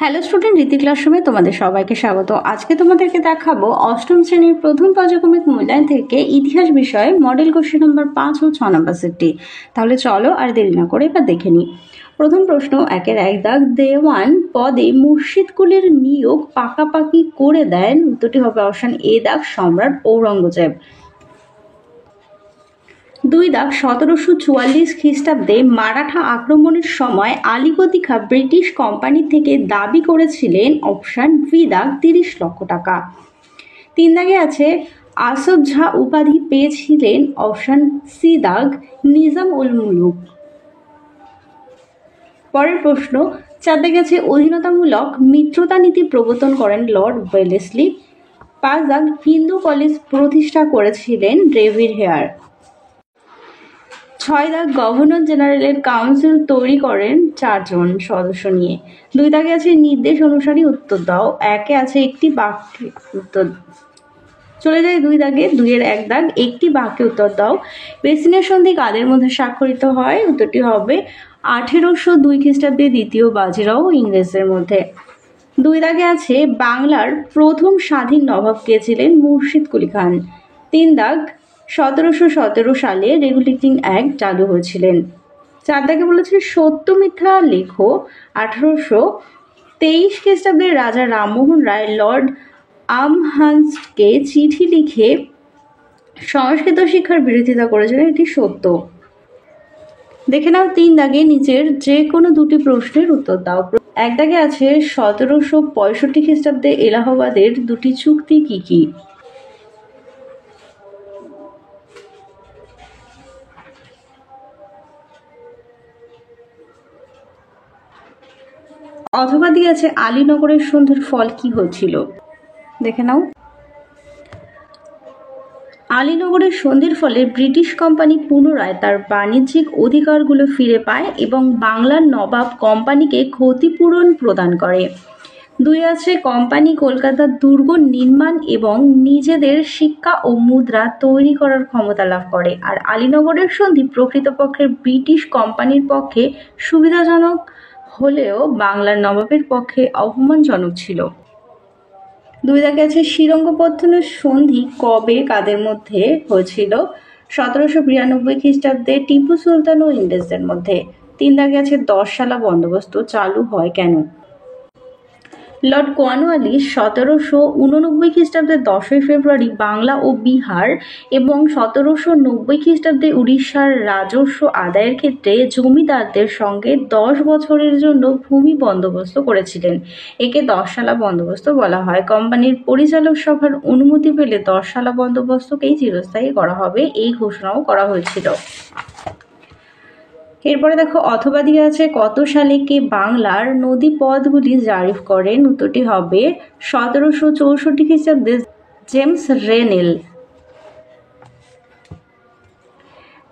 Hello student, রীতি ক্লাসরুমে তোমাদের সবাইকে স্বাগত। আজকে তোমাদেরকে দেখাবো অষ্টম শ্রেণীর প্রথম পর্যায়ক্রমিক মূল্যায়ন থেকে ইতিহাস বিষয়ে মডেল কোশ্চেন নম্বর 5 ও 6 নম্বর সেটটি। তাহলে চলো আর দেরি না করে এবার দেখে নিই। প্রথম প্রশ্ন, 1-1 দাগ, দেওয়ান পদে মুর্শিদকুলের নিয়োগ পাকাপাকি করে দেন। উত্তরটি হবে অপশন এ দাগ, সম্রাট ঔরঙ্গজেব। 2 দাগ, 1744 খ্রিস্টাব্দে মারাঠা আক্রমণের সময় আলীবর্দী খাঁ ব্রিটিশ কোম্পানি থেকে দাবি করেছিলেন। অপশন বি দাগ, 30 লক্ষ টাকা। 3 দাগে আছে আসফ জাহ উপাধি পেয়েছিলেন। অপশন সি দাগ, নিজাম উল মুলুক। পরের প্রশ্ন, 4 দাগে আছে অধীনতামূলক মিত্রতা নীতি প্রবর্তন করেন লর্ড ওয়েলেসলি। 5 দাগ, হিন্দু কলেজ প্রতিষ্ঠা করেছিলেন ডেভিড হেয়ার। 6 দাগ, গভর্নর জেনারেলের কাউন্সিল তৈরি করেন 4 জন সদস্য নিয়ে। 2 দাগে আছে নির্দেশ অনুসারে উত্তর দাও। 1-এ আছে একটি বাক্যে উত্তর। চলে যায় 2 দাগে, 2-এর 1 দাগ, একটি বাক্যে উত্তর দাও। প্রেসিডেন্ট সন্ধি কাদের মধ্যে স্বাক্ষরিত হয়? উত্তরটি হবে 1802 খ্রিস্টাব্দে দ্বিতীয় বাজিরাও ইংরেজদের মধ্যে। 2 দাগে আছে বাংলার প্রথম স্বাধীন নবাব কে ছিলেন? মুর্শিদ কুলি খান। 3 দাগ, 1717 সালে রেগুলেটিং অ্যাক্ট চালু হয়েছিলেন। 4 দাগে বলেছে সত্য মিথ্যা লেখো। 1823 খ্রিস্টাব্দে রাজা রামমোহন রায় লর্ড আমহার্স্টকে চিঠি লিখে সংস্কৃত শিক্ষার বিরোধিতা করেছিলেন। এটি সত্য। দেখে নাও 3 দাগে নিচের যে কোনো দুটি প্রশ্নের উত্তর দাও। 1 দাগে আছে 1765 খ্রিস্টাব্দে এলাহাবাদের দুটি চুক্তি কি কি? অথবা দিয়ে আছে আলীনগরের সন্ধির ফল কি হয়েছিল? দেখে নাও। আলীনগরের সন্ধির ফলে ব্রিটিশ কোম্পানি পুনরায় তার বাণিজ্যিক অধিকারগুলো ফিরে পায় এবং বাংলার নবাব কোম্পানিকে ক্ষতিপূরণ প্রদান করে। 2 আছে কোম্পানি কলকাতার দুর্গ নির্মাণ এবং নিজেদের শিক্ষা ও মুদ্রা তৈরি করার ক্ষমতা লাভ করে। আর আলীনগরের সন্ধি প্রকৃতপক্ষে ব্রিটিশ কোম্পানির পক্ষে সুবিধাজনক হলেও বাংলার নবাবের পক্ষে অপমানজনক ছিল। 2 দাগে আছে শ্রীরঙ্গপত্তনের সন্ধি কবে কাদের মধ্যে হয়েছিল? 1792 খ্রিস্টাব্দে টিপু সুলতান ও ইংরেজদের মধ্যে। 3 দাগে আছে 10 সালা বন্দোবস্ত চালু হয় কেন? লর্ড কর্নওয়ালিস 1789 খ্রিস্টাব্দে 10ই ফেব্রুয়ারি বাংলা ও বিহার এবং 1790 খ্রিস্টাব্দে উড়িষ্যার রাজস্ব আদায়ের ক্ষেত্রে জমিদারদের সঙ্গে 10 বছরের জন্য ভূমি বন্দোবস্ত করেছিলেন। একে 10 সালা বন্দোবস্ত বলা হয়। কোম্পানির পরিচালক সভার অনুমতি পেলে 10 সালা বন্দোবস্তকেই চিরস্থায়ী করা হবে, এই ঘোষণাও করা হয়েছিল। এরপরে দেখো অথবা দিয়ে আছে কত সালে কে বাংলার নদী পথগুলি জারি করেন? উত্তরটি হবে 1764 খ্রিস্টাব্দে জেমস রেনেল।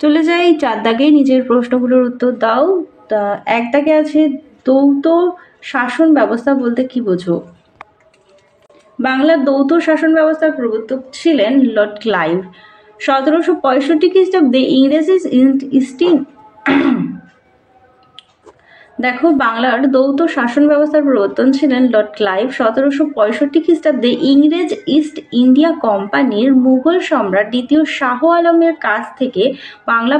চলে যাই 4 দাগে, নিজের প্রশ্নগুলোর উত্তর দাও। 1 দাগে আছে দ্বৈত শাসন ব্যবস্থা বলতে কি বোঝো? বাংলার দ্বৈত শাসন ব্যবস্থার প্রবর্তক ছিলেন লর্ড ক্লাইভ। 1765 খ্রিস্টাব্দে ইংরেজ ইস্ট দেখো বাংলার দ্বৈত শাসন ব্যবস্থার প্রবর্তন ছিলেন লর্ড ক্লাইভ। 1765 খ্রিস্টাব্দে ইংরেজ ইস্ট ইন্ডিয়া কোম্পানির মুঘল সম্রাট দ্বিতীয় শাহ আলমের কাছ থেকে বাংলা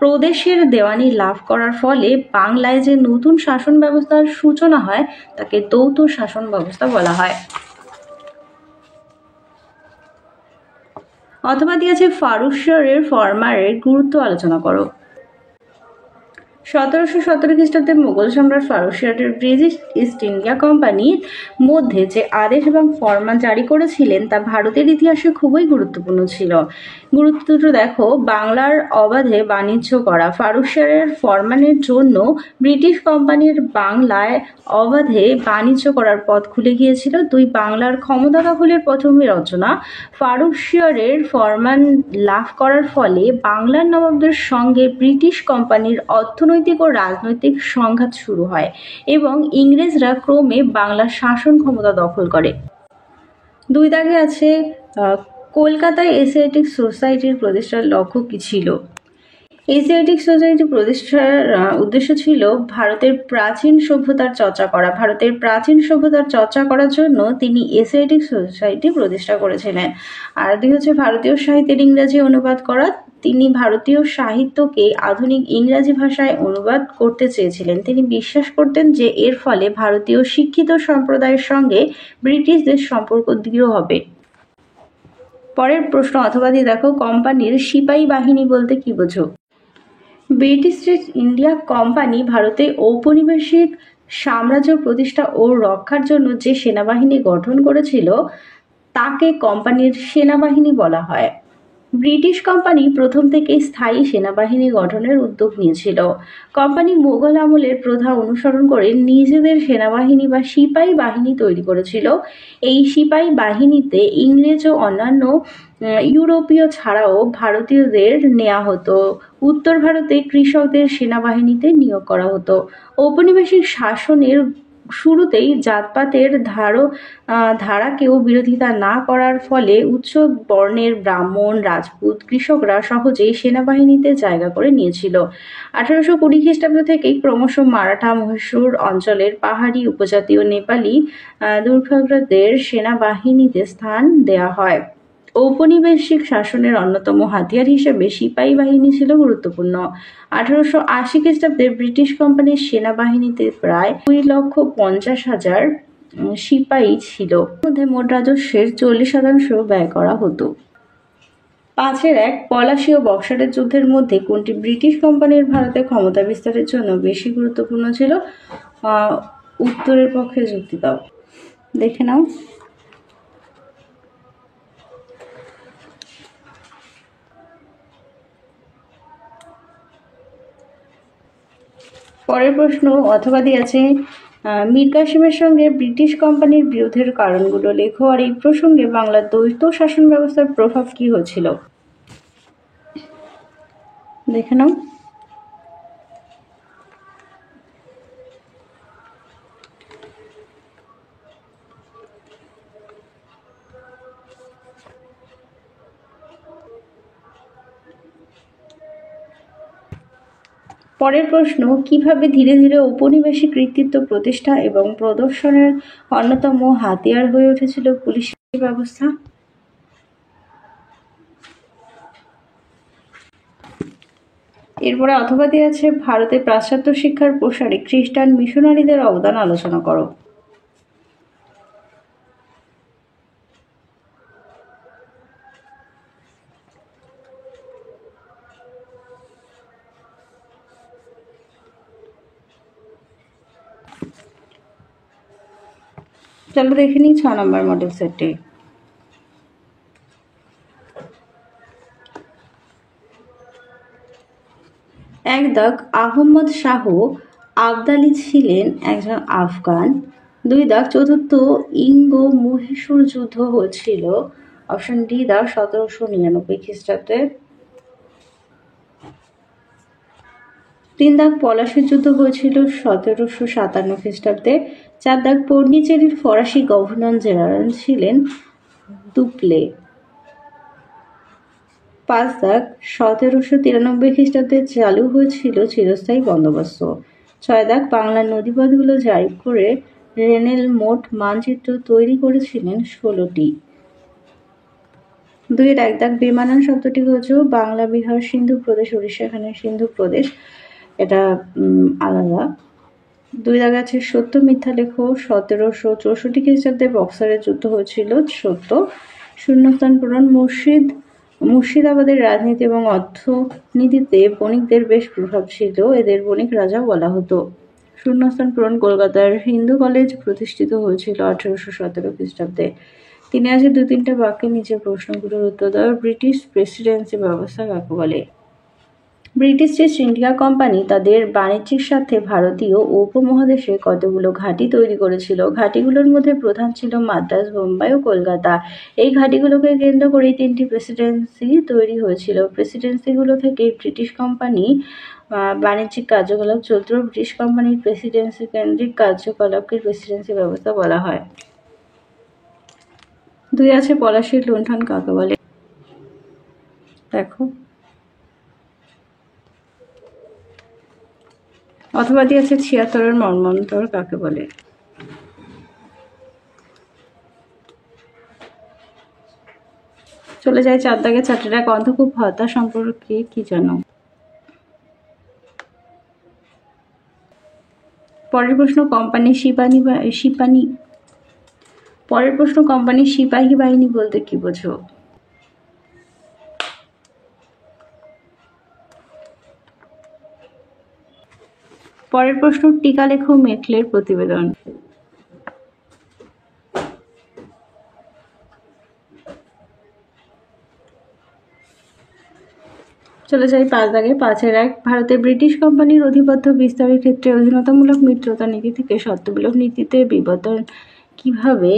প্রদেশের দেওয়ানি লাভ করার ফলে বাংলায় যে নতুন শাসন ব্যবস্থার সূচনা হয় তাকে দ্বৈত শাসন ব্যবস্থা বলা হয়। অথবা দিয়েছে ফারুকশাহের ফরমানের গুরুত্ব আলোচনা করো। 1717 খ্রিস্টাব্দে মুঘল সম্রাট ফারুকশাহের ব্রিটিশ ইস্ট ইন্ডিয়া কোম্পানির মধ্যে যে আদেশ এবং ফরমান জারি করেছিলেন তা ভারতের ইতিহাসে খুবই গুরুত্বপূর্ণ ছিল। গুরুত্ব দেখো, বাংলার অবাধে বাণিজ্য করা। ফারুকশাহের ফরমানের জন্য ব্রিটিশ কোম্পানির বাংলায় অবাধে বাণিজ্য করার পথ খুলে গিয়েছিল। 2 বাংলার ক্ষমতা দখলের প্রথমে রচনা। ফারুকশাহের ফরমান লাভ করার ফলে বাংলার নবাবদের সঙ্গে ব্রিটিশ কোম্পানির অর্থনৈতিক ও রাজনৈতিক সংঘাত শুরু হয় এবং ইংরেজরা ক্রমে বাংলার শাসন ক্ষমতা দখল করে। 2 দাগে আছে কলকাতায় এশিয়াটিক সোসাইটির প্রতিষ্ঠার লক্ষ্য কি ছিল? এশিয়াটিক সোসাইটি প্রতিষ্ঠার উদ্দেশ্য ছিল ভারতের প্রাচীন সভ্যতার চর্চা করা। ভারতের প্রাচীন সভ্যতার চর্চা করার জন্য তিনি এশিয়াটিক সোসাইটি প্রতিষ্ঠা করেছিলেন। আর দুই হচ্ছে ভারতীয় সাহিত্যের ইংরাজি অনুবাদ করা। তিনি ভারতীয় সাহিত্যকে আধুনিক ইংরাজি ভাষায় অনুবাদ করতে চেয়েছিলেন। তিনি বিশ্বাস করতেন যে এর ফলে ভারতীয় শিক্ষিত সম্প্রদায়ের সঙ্গে ব্রিটিশদের সম্পর্ক দৃঢ় হবে। পরের প্রশ্ন অথবা দিয়ে দেখো, কোম্পানির সিপাহী বাহিনী বলতে কি বোঝো? ব্রিটিশ ইস্ট ইন্ডিয়া কোম্পানি ভারতে ঔপনিবেশিক সাম্রাজ্য প্রতিষ্ঠা ও রক্ষার জন্য যে সেনাবাহিনী গঠন করেছিল তাকে কোম্পানির সেনাবাহিনী বলা হয়। ব্রিটিশ কোম্পানি প্রথম থেকেই স্থায়ী সেনাবাহিনী গঠনের উদ্যোগ নিয়েছিল। কোম্পানি মুঘল আমলের প্রথা অনুসরণ করে নিজেদের সেনাবাহিনী বা সিপাহী বাহিনী তৈরি করেছিল। এই সিপাহী বাহিনীতে ইংরেজ ও অন্যান্য ইউরোপীয় ছাড়াও ভারতীয়দের নেওয়া হতো। উত্তর ভারতে কৃষকদের সেনাবাহিনীতে নিয়োগ করা হতো। ঔপনিবেশিক শাসনের শুরুতেই জাতপাতের ধারাকেও বিরোধিতা না করার ফলে উচ্চ বর্ণের ব্রাহ্মণ, রাজপুত, কৃষকরা সহজেই সেনাবাহিনীতে জায়গা করে নিয়েছিল। 1820 খ্রিস্টাব্দ থেকেই ক্রমশ মারাঠা, মহীশূর অঞ্চলের পাহাড়ি উপজাতীয় নেপালি দুর্গাগ্রাদের সেনাবাহিনীতে স্থান দেয়া হয়। ঔপনিবেশিক শাসনের অন্যতম হাতিয়ার হিসেবে সিপাহী বাহিনী ছিল গুরুত্বপূর্ণ। 1880 খ্রিস্টাব্দে ব্রিটিশ কোম্পানির সেনাবাহিনীতে প্রায় 2,50,000 সিপাহী ছিল। মধ্যে মোট রাজস্বের 40% ব্যয় করা হতো। 5-1 পলাশী ও বক্সারের যুদ্ধের মধ্যে কোনটি ব্রিটিশ কোম্পানির ভারতে ক্ষমতা বিস্তারের জন্য বেশি গুরুত্বপূর্ণ ছিল? উত্তরের পক্ষে যুক্তি দাও। দেখে নাও। পরের প্রশ্ন অথবা দিয়েছে, মীর কাসিমের সঙ্গে ব্রিটিশ কোম্পানির বিরোধের কারণগুলো লেখো। আর এই প্রসঙ্গে বাংলার দ্বৈত শাসন ব্যবস্থার প্রভাব কি হয়েছিল? দেখে নাও। পরের প্রশ্ন, কিভাবে ধীরে ধীরে ঔপনিবেশিক কর্তৃত্ব প্রতিষ্ঠা এবং প্রদর্শনের অন্যতম হাতিয়ার হয়ে উঠেছিল পুলিশ ব্যবস্থা? এরপরে অথবা দিয়ে আছে, ভারতে পাশ্চাত্য শিক্ষার প্রসারে খ্রিস্টান মিশনারিদের অবদান আলোচনা করো। চলো দেখে নিই 6 নম্বর মডেল সেটটি। এক দাগ, আহমদ শাহ আবদালি ছিলেন একজন আফগান। 2 দাগ, চতুর্থ ইঙ্গো মহীশূর যুদ্ধ হয়েছিল অপশন ডি দাগ 1799 খ্রিস্টাব্দে। 3 দাগ, পলাশীর যুদ্ধ হয়েছিল 1757 খ্রিস্টাব্দে। 4 দাগ, পন্ডিচেরির ফরাসি গভর্নর জেনারেল ছিলেন দুপ্লে। 5 দাগ, 1793 খ্রিস্টাব্দে চালু হয়েছিল চিরস্থায়ী বন্দোবস্ত। 6 দাগ, বাংলার নদীপথগুলো জারি করে রেনেল মোট মানচিত্র তৈরি করেছিলেন 16টি। 2 এর 1 দাগ, বেমানান শব্দটি হচ্ছে বাংলা, বিহার, সিন্ধু প্রদেশ, উড়িষ্যা, এখানে সিন্ধু প্রদেশ, এটা আলাদা। 2 দাগ আছে, সত্য মিথ্যা লেখো। 1764 খ্রিস্টাব্দে বক্সারের যুদ্ধ হয়েছিল, সত্য। শূন্যস্থান পূরণ। মুর্শিদাবাদের রাজনীতি এবং অর্থনীতিতে বণিকদের বেশ প্রভাব ছিল, এদের বণিক রাজা বলা হতো। শূন্যস্থান পূরণ। কলকাতার হিন্দু কলেজ প্রতিষ্ঠিত হয়েছিল 1817 খ্রিস্টাব্দে। 3 আছে, 2-3টা বাক্যে নিচে প্রশ্নগুলোর উত্তর দাও। ব্রিটিশ প্রেসিডেন্সি ব্যবস্থা কাকে বলে? ব্রিটিশ ইস্ট ইন্ডিয়া কোম্পানি তাদের বাণিজ্যিক স্বার্থে ভারতীয় উপমহাদেশে কতগুলো ঘাঁটি তৈরি করেছিল। ঘাঁটিগুলোর মধ্যে প্রধান ছিল মাদ্রাজ, বোম্বাই ও কলকাতা। এই ঘাঁটিগুলোকে কেন্দ্র করেই 3টি প্রেসিডেন্সি তৈরি হয়েছিল। প্রেসিডেন্সিগুলো থেকে ব্রিটিশ কোম্পানি বাণিজ্যিক কার্যকলাপ চলত। ব্রিটিশ কোম্পানির প্রেসিডেন্সি কেন্দ্রিক কার্যকলাপকে প্রেসিডেন্সি ব্যবস্থা বলা হয়। 2 আছে, পলাশীর লুণ্ঠন কাকে বলে? দেখো। অথবা দিয়েছে ৭৬-এর মর্মান্তর কাকে বলে? চলে যায় ৪ দাগে। ৪টা অন্ধকূপ হত্যা সম্পর্কে কি জানো? পরের প্রশ্ন কোম্পানির সিপাহী বাহিনী বলতে কি বোঝো? পরের প্রশ্ন টিকা লেখো মেকলের প্রতিবেদন। চলে যাই ৫ দাগে। ৫-১ ভারতের ব্রিটিশ কোম্পানির আধিপত্য বিস্তারের ক্ষেত্রে অধীনতামূলক মিত্রতা নীতি থেকে শর্তবিলোপ নীতিতে বিবর্তন কিভাবে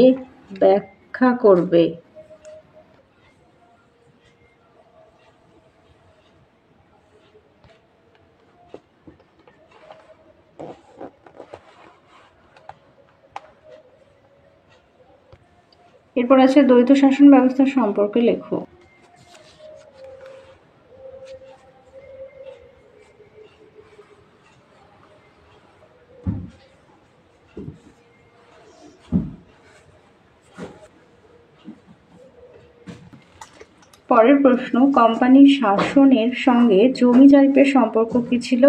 ব্যাখ্যা করবে? এরপর আছে দ্বৈত শাসন ব্যবস্থা সম্পর্কে লেখো। পরের প্রশ্ন কোম্পানির শাসনের সঙ্গে জমি জারিপের সম্পর্ক কি ছিল?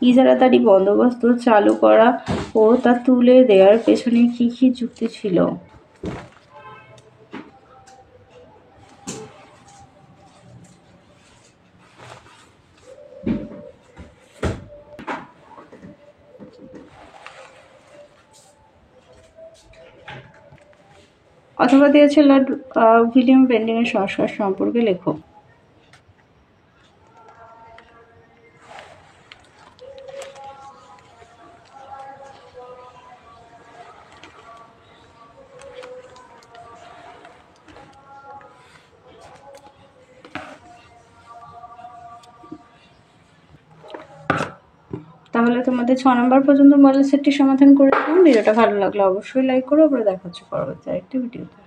ইজারাদারি বন্দোবস্ত চালু করা ও তা তুলে দেওয়ার পেছনে কি কি যুক্তি ছিল? অথবা দিয়েছে লর্ড উইলিয়াম বেন্টিং এর সংস্কার সম্পর্কে লেখো। তাহলে তোমাদের ৬ নম্বর পর্যন্ত মডেল সেটটি সমাধান করে দিলাম। ভিডিওটা ভালো লাগলে অবশ্যই লাইক করো। আবার দেখা হচ্ছে পরবর্তী আরেকটি ভিডিওতে।